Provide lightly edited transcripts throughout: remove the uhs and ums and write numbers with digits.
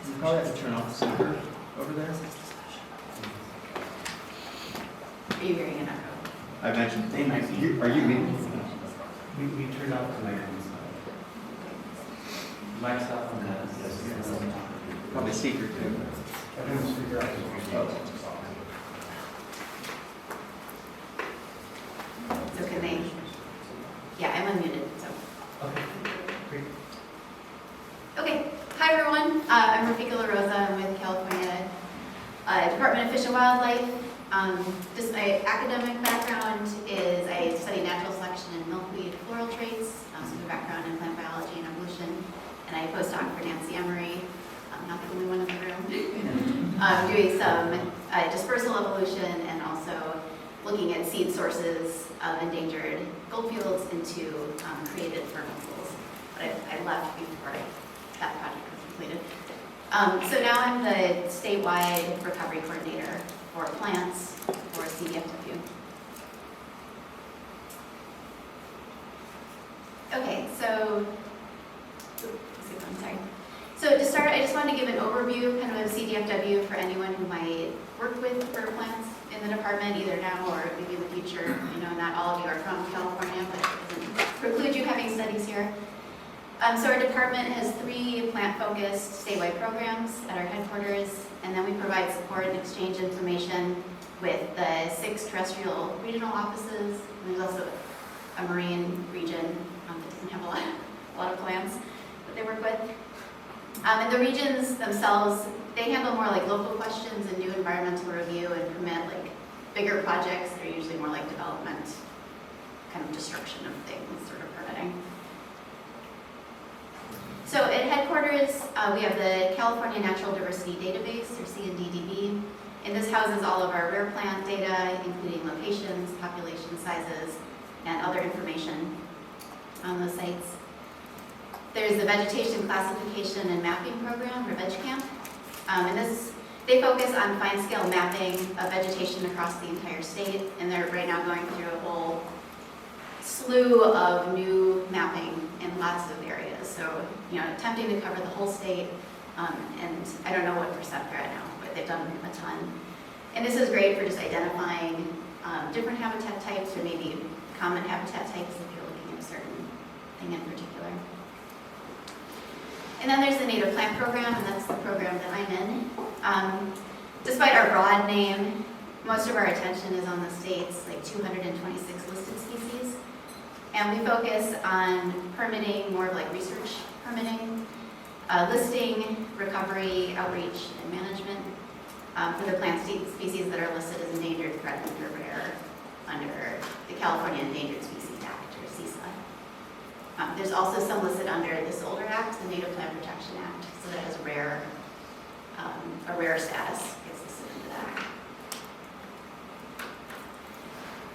You probably have to turn off the speaker over there. Are you hearing an echo? I mentioned, they might be. Are you muted? We turned off the mic. Mic's off on that. Probably speaker too. I think the speaker off. So can they? Yeah, I'm unmuted, so. Okay, great. Okay, hi everyone. I'm Raffica La Rosa. I'm with California Department of Fish and Wildlife. Just my academic background is I study natural selection and milkweed floral traits. So my background in plant biology and evolution. And I postdoc for Nancy Emery. I'm not the only one in the room. Doing some dispersal evolution and also looking at seed sources of endangered goldfields into created vernal. But I left before that project was completed. So now I'm the statewide recovery coordinator for plants for CDFW. Okay, so, I'm sorry. So to start, I just wanted to give an overview kind of CDFW for anyone who might work with fur plants in the department, either now or maybe in the future. You know, not all of you are from California, but it doesn't preclude you having studies here. So our department has 3 plant-focused statewide programs at our headquarters, and then we provide support and exchange information with the 6 terrestrial regional offices. And there's also a marine region that doesn't have a lot of plants that they work with. And the regions themselves, they handle more like local questions and do environmental review and permit like bigger projects that are usually more like development, kind of destruction of things, sort of permitting. So at headquarters, we have the California Natural Diversity Database, or CNDDB, and this houses all of our rare plant data, including locations, population sizes, and other information on those sites. There's the Vegetation Classification and Mapping Program, or VegCamp, and they focus on fine-scale mapping of vegetation across the entire state, and they're right now going through a whole slew of new mapping in lots of areas. So, you know, attempting to cover the whole state, and I don't know what percent they're at now, but they've done a ton. And this is great for just identifying different habitat types, or maybe common habitat types if you're looking at a certain thing in particular. And then there's the Native Plant Program, and that's the program that I'm in. Despite our broad name, most of our attention is on the state's like 226 listed species. And we focus on permitting, more of like research permitting, listing, recovery, outreach, and management for the plant species that are listed as endangered, threatened, or rare under the California Endangered Species Act, or CISA. There's also some listed under this older act, the Native Plant Protection Act, so that has a rare status, gets listed into that.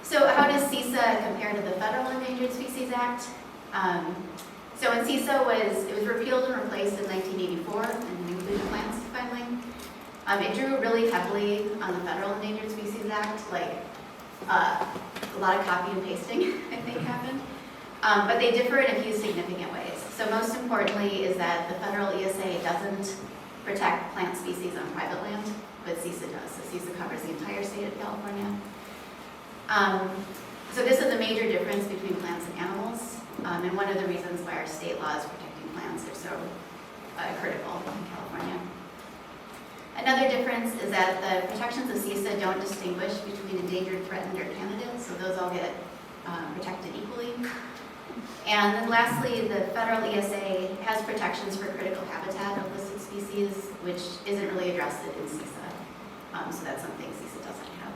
So how does CISA compare to the Federal Endangered Species Act? So when CISA was repealed and replaced in 1984 and included plants finally, it drew really heavily on the Federal Endangered Species Act, like a lot of copy and pasting, I think, happened. But they differ in a few significant ways. So most importantly is that the federal ESA doesn't protect plant species on private land, but CISA does. So CISA covers the entire state of California. So this is a major difference between plants and animals, and one of the reasons why our state laws protecting plants are so critical in California. Another difference is that the protections of CISA don't distinguish between endangered, threatened, or candidates, so those all get protected equally. And then lastly, the federal ESA has protections for critical habitat of listed species, which isn't really addressed in CISA, so that's something CISA doesn't have.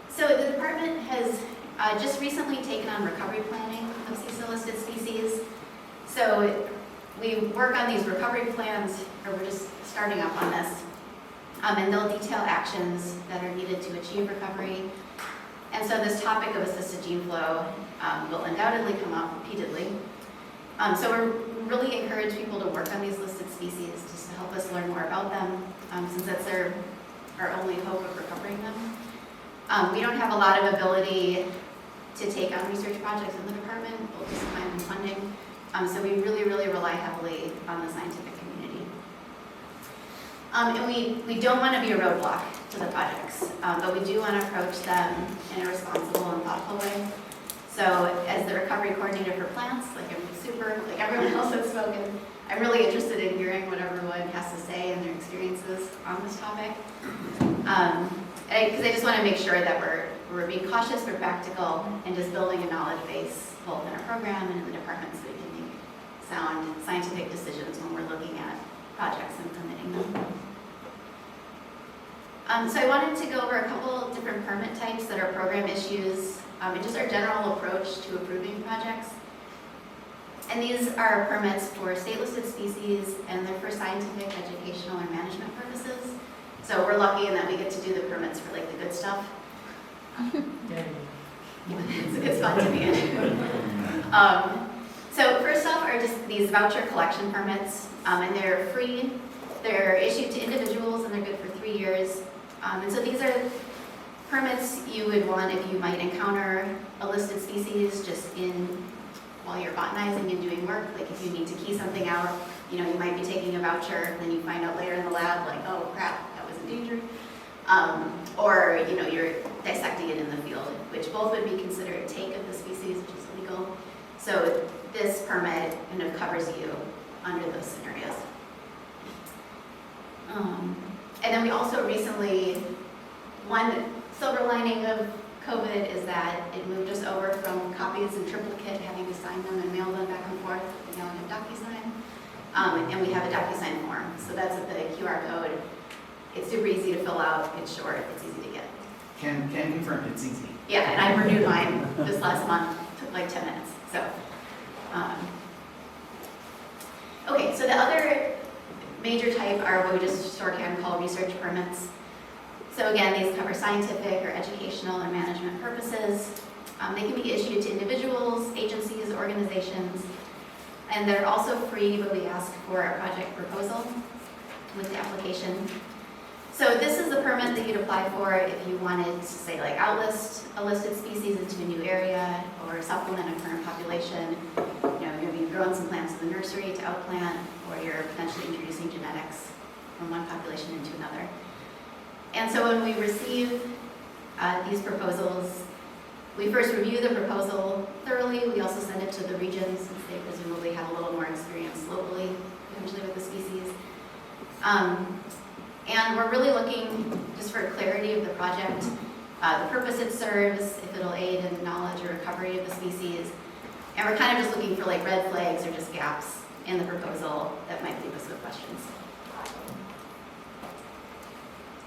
So the department has just recently taken on recovery planning of CISA-listed species. So we work on these recovery plans, or we're just starting up on this, and they'll detail actions that are needed to achieve recovery. And so this topic of assisted gene flow will undoubtedly come up repeatedly. So we really encourage people to work on these listed species just to help us learn more about them, since that's our only hope of recovering them. We don't have a lot of ability to take on research projects in the department, both just time and funding. So we really rely heavily on the scientific community. And we don't want to be a roadblock to the projects, but we do want to approach them in a responsible and thoughtful way. So as the recovery coordinator for plants, like everyone else that's spoken, I'm really interested in hearing what everyone has to say and their experiences on this topic. Because I just want to make sure that we're being cautious but practical and just building a knowledge base both in our program and in the department so we can make sound scientific decisions when we're looking at projects and permitting them. So I wanted to go over a couple different permit types that are program issues and just our general approach to approving projects. And these are permits for state-listed species, and they're for scientific, educational, or management purposes. So we're lucky in that we get to do the permits for like the good stuff. It's fun to be in. So first off are just these voucher collection permits, and they're free. They're issued to individuals, and they're good for 3 years. And so these are permits you would want if you might encounter a listed species just while you're botanizing and doing work. Like if you need to key something out, you might be taking a voucher, and then you find out later in the lab, like, oh crap, that was endangered. Or you're dissecting it in the field, which both would be considered take of the species, which is legal. So this permit kind of covers you under those scenarios. And then we also recently, one silver lining of COVID is that it moved us over from copies and triplicate, having to sign them and mail them back and forth. We now have DocuSign. And we have a DocuSign form. So that's the QR code. It's super easy to fill out. It's short. It's easy to get. Can confirm it's easy. Yeah, and I renewed mine this last month. It took like 10 minutes. So, okay, so the other major type are what we just shorthand call research permits. So again, these cover scientific or educational or management purposes. They can be issued to individuals, agencies, organizations, and they're also free, but we ask for a project proposal with the application. So this is the permit that you'd apply for if you wanted to say like outlist a listed species into a new area or supplement a current population. Maybe you've grown some plants in the nursery to outplant, or you're potentially introducing genetics from one population into another. And so when we receive these proposals, we first review the proposal thoroughly. We also send it to the regions since they presumably have a little more experience locally, potentially with the species. And we're really looking just for clarity of the project, the purpose it serves, if it'll aid in the knowledge or recovery of the species. And we're kind of just looking for like red flags or just gaps in the proposal that might leave us with questions.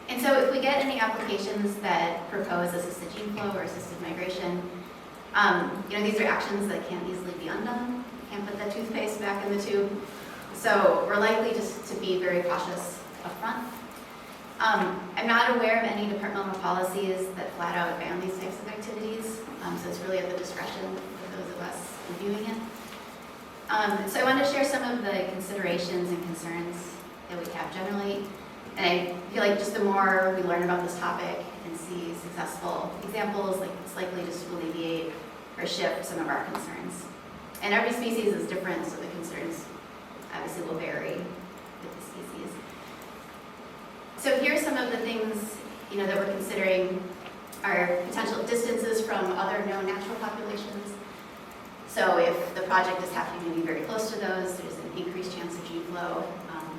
And so if we get any applications that propose assisted gene flow or assisted migration, these are actions that can't easily be undone. You can't put that toothpaste back in the tube. So we're likely just to be very cautious upfront. I'm not aware of any departmental policies that flat out ban these types of activities. So it's really at the discretion of those of us reviewing it. So I want to share some of the considerations and concerns that we have generally. And I feel like just the more we learn about this topic and see successful examples, like it's likely just to alleviate or shift some of our concerns. And every species is different, so the concerns obviously will vary with the species. So here are some of the things that we're considering are potential distances from other known natural populations. So if the project is happening to be very close to those, there's an increased chance of gene flow.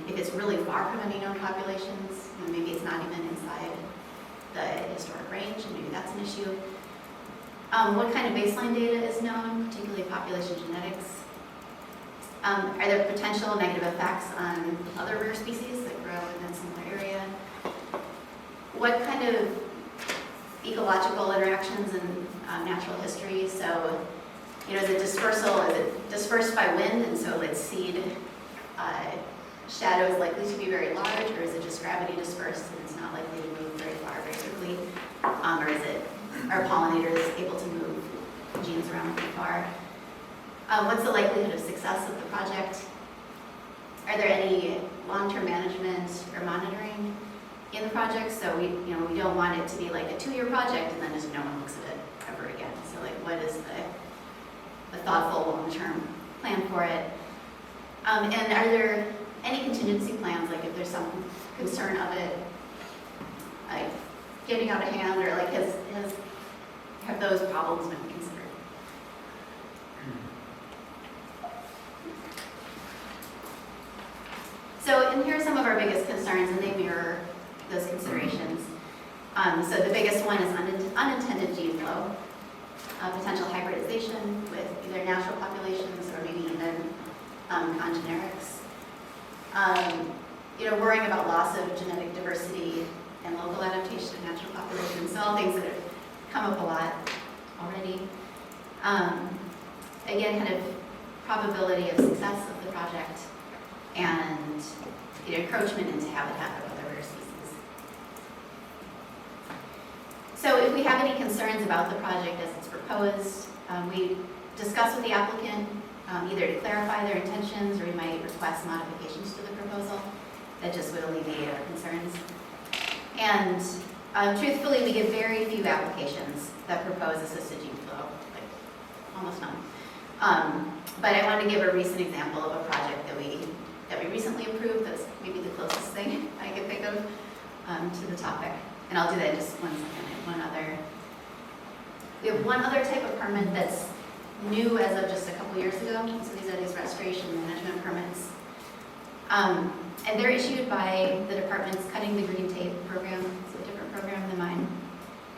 If it's really far from any known populations, maybe it's not even inside the historic range, and maybe that's an issue. What kind of baseline data is known, particularly population genetics? Are there potential negative effects on other rare species that grow in a similar area? What kind of ecological interactions and natural history? So, is it dispersal? Is it dispersed by wind, and so its seed shadow is likely to be very large, or is it just gravity dispersed and it's not likely to move very far very quickly? Or are pollinators able to move genes around pretty far? What's the likelihood of success of the project? Are there any long-term management or monitoring in the project? So we don't want it to be like a 2-year project and then just no one looks at it ever again. So like, what is the thoughtful long-term plan for it? And are there any contingency plans, like if there's some concern of it, like getting out of hand, or like have those problems been considered? So, and here are some of our biggest concerns, and they mirror those considerations. So the biggest one is unintended gene flow, potential hybridization with either natural populations or maybe even congenerics. Worrying about loss of genetic diversity and local adaptation to natural populations, so all things that have come up a lot already. Again, kind of probability of success of the project and encroachment into habitat of other rare species. So if we have any concerns about the project as it's proposed, we discuss with the applicant either to clarify their intentions, or we might request modifications to the proposal that just would alleviate our concerns. And truthfully, we get very few applications that propose assisted gene flow, like almost none. But I wanted to give a recent example of a project that we recently approved. That's maybe the closest thing I can think of to the topic. And I'll do that in just 1 second. We have one other type of permit that's new as of just a couple years ago. So these are these restoration management permits. And they're issued by the department's Cutting the Green Tape program. It's a different program than mine.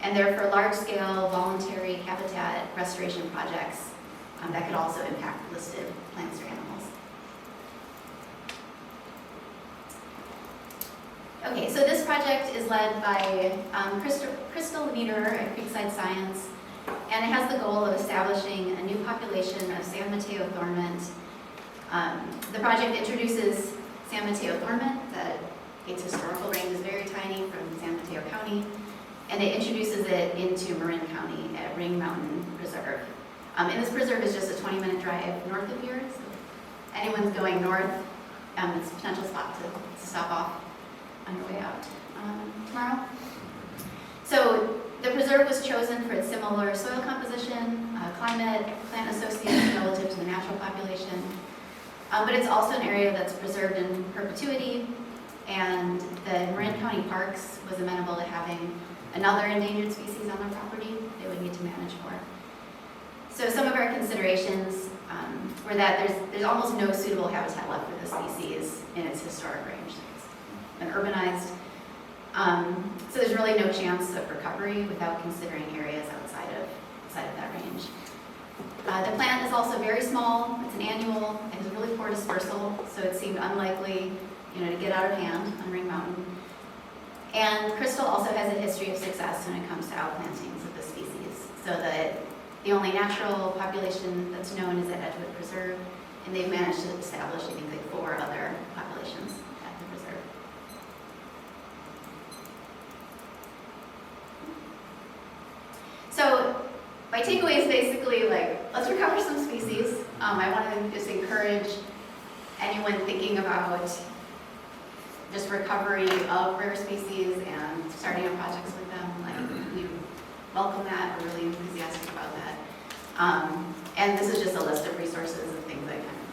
And they're for large-scale voluntary habitat restoration projects that could also impact listed plants or animals. Okay, so this project is led by Crystal Nieder at Creekside Science, and it has the goal of establishing a new population of San Mateo thornmint. The project introduces San Mateo thornmint. Its historical range is very tiny from San Mateo County, and it introduces it into Marin County at Ring Mountain Preserve. And this preserve is just a 20-minute drive north of here, so if anyone's going north, it's a potential spot to stop off on your way out tomorrow. So the preserve was chosen for its similar soil composition, climate, plant associations relative to the natural population, but it's also an area that's preserved in perpetuity, and the Marin County Parks was amenable to having another endangered species on their property they would need to manage for. So some of our considerations were that there's almost no suitable habitat left for the species in its historic range. It's been urbanized. So there's really no chance of recovery without considering areas outside of that range. The plant is also very small. It's an annual. It has really poor dispersal, so it seemed unlikely, to get out of hand on Ring Mountain. And Crystal also has a history of success when it comes to outplantings of the species. So the only natural population that's known is at Edgewood Preserve, and they've managed to establish, I think, like 4 other populations at the preserve. So my takeaway is basically let's recover some species. I want to just encourage anyone thinking about just recovery of rare species and starting on projects with them. We welcome that. We're really enthusiastic about that. And this is just a list of resources and things I kind of